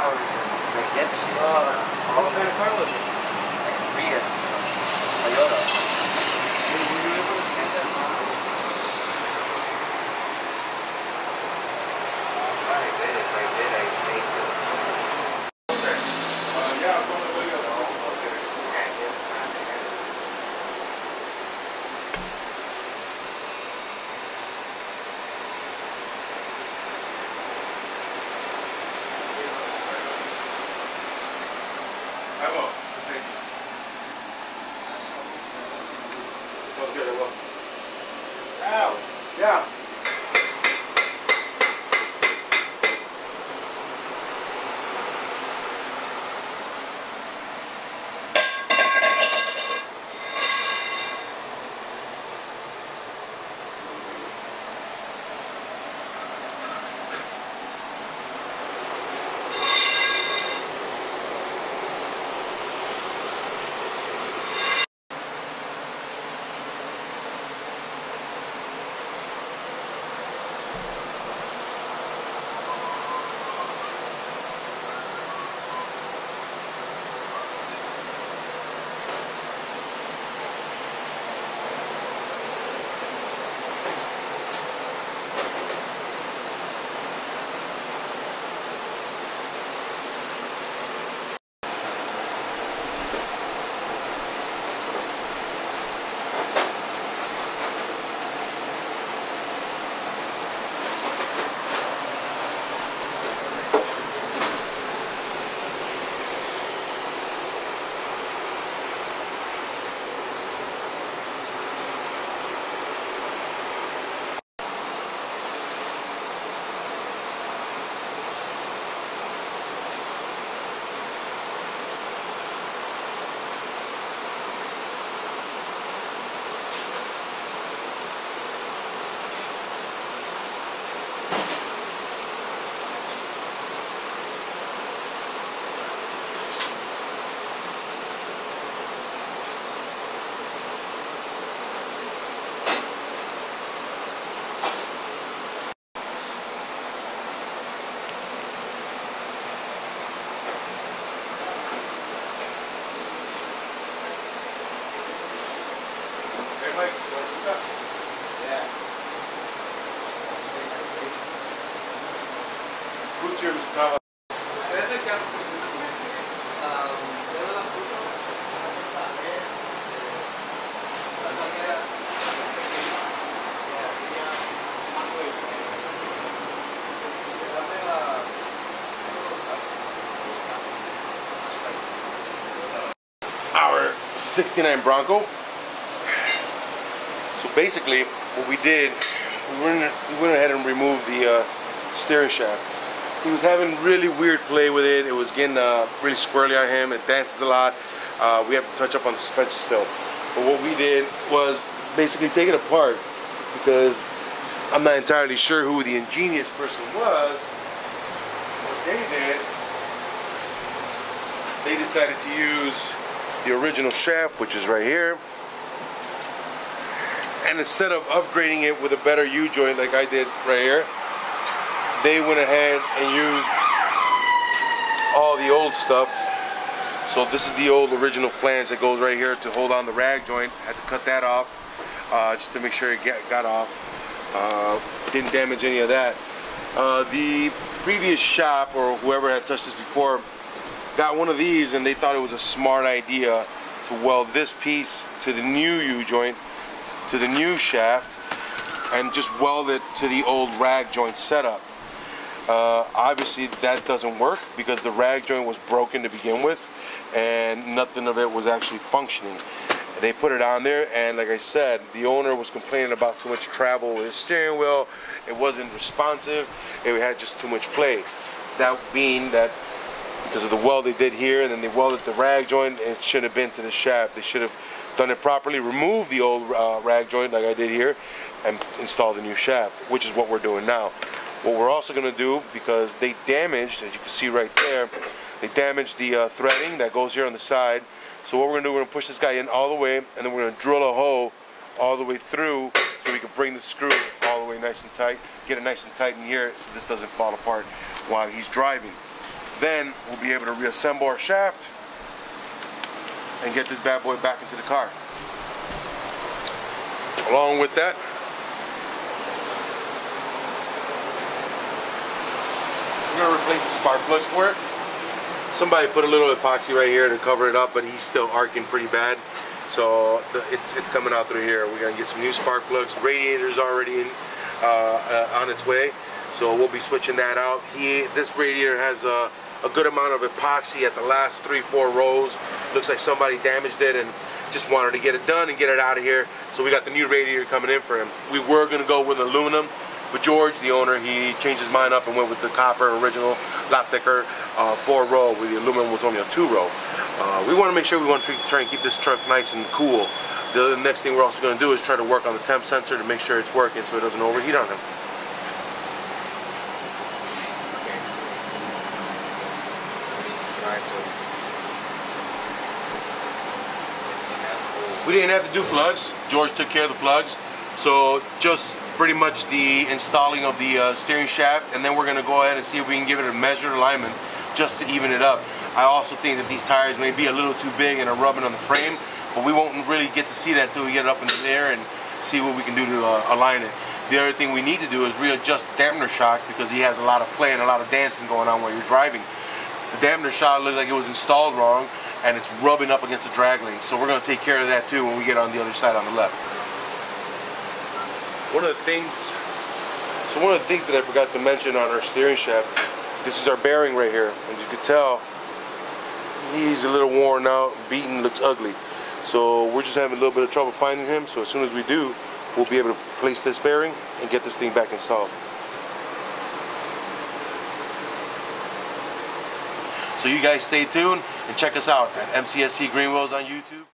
hours and like that shit. What kind of car was it? Like Prius or something. Toyota. Were you able to scan that? I did it. I saved it. Yeah, I'm going to look at it. Okay. I will. Thank you. Sounds good, I will. Ow! Yeah. Tamba. Our 69 Bronco. So basically what we did, we went ahead and removed the steering shaft. He was having really weird play with it. It was getting really squirrely on him. It dances a lot. We have to touch up on the suspension still. But what we did was basically take it apart, because I'm not entirely sure who the ingenious person was. What they did, they decided to use the original shaft, which is right here. And instead of upgrading it with a better U-joint like I did right here, they went ahead and used all the old stuff. So this is the old original flange that goes right here to hold on the rag joint. Had to cut that off just to make sure it got off. Didn't damage any of that. The previous shop, or whoever had touched this before, got one of these and they thought it was a smart idea to weld this piece to the new U-joint, to the new shaft, and just weld it to the old rag joint setup. Obviously that doesn't work, because the rag joint was broken to begin with and nothing of it was actually functioning. They put it on there, and like I said, the owner was complaining about too much travel with his steering wheel. It wasn't responsive. It had just too much play. That being that because of the weld they did here, and then they welded the rag joint, and it should have been to the shaft. They should have done it properly, remove the old rag joint like I did here, and install the new shaft, which is what we're doing now. What we're also going to do, because they damaged, as you can see right there, they damaged the threading that goes here on the side. So what we're going to do, we're going to push this guy in all the way, and then we're going to drill a hole all the way through so we can bring the screw all the way nice and tight, get it nice and tight in here so this doesn't fall apart while he's driving. Then we'll be able to reassemble our shaft and get this bad boy back into the car. Along with that, we're gonna replace the spark plugs for it. Somebody put a little epoxy right here to cover it up, but he's still arcing pretty bad. So it's coming out through here. We're gonna get some new spark plugs. Radiator's already in, on its way, so we'll be switching that out. This radiator has a good amount of epoxy at the last 3-4 rows. Looks like somebody damaged it and just wanted to get it done and get it out of here. So we got the new radiator coming in for him. We were gonna go with aluminum, but George, the owner, he changed his mind up and went with the copper original, a lot thicker, 4-row, where the aluminum was only a 2-row. We want to make sure we want to try and keep this truck nice and cool. The next thing we're also going to do is try to work on the temp sensor to make sure it's working so it doesn't overheat on him. We didn't have to do plugs. George took care of the plugs. So just pretty much the installing of the steering shaft, and then we're going to go ahead and see if we can give it a measured alignment just to even it up. I also think that these tires may be a little too big and are rubbing on the frame, but we won't really get to see that until we get it up into the air and see what we can do to align it. The other thing we need to do is readjust the dampener shock, because he has a lot of play and a lot of dancing going on while you're driving. The dampener shock looked like it was installed wrong, and it's rubbing up against the drag link. So we're going to take care of that too when we get on the other side on the left. One of the things that I forgot to mention on our steering shaft, this is our bearing right here. As you can tell, he's a little worn out, beaten, looks ugly. So we're just having a little bit of trouble finding him. So as soon as we do, we'll be able to place this bearing and get this thing back installed. So you guys stay tuned and check us out at Mcscgreenwheels on YouTube.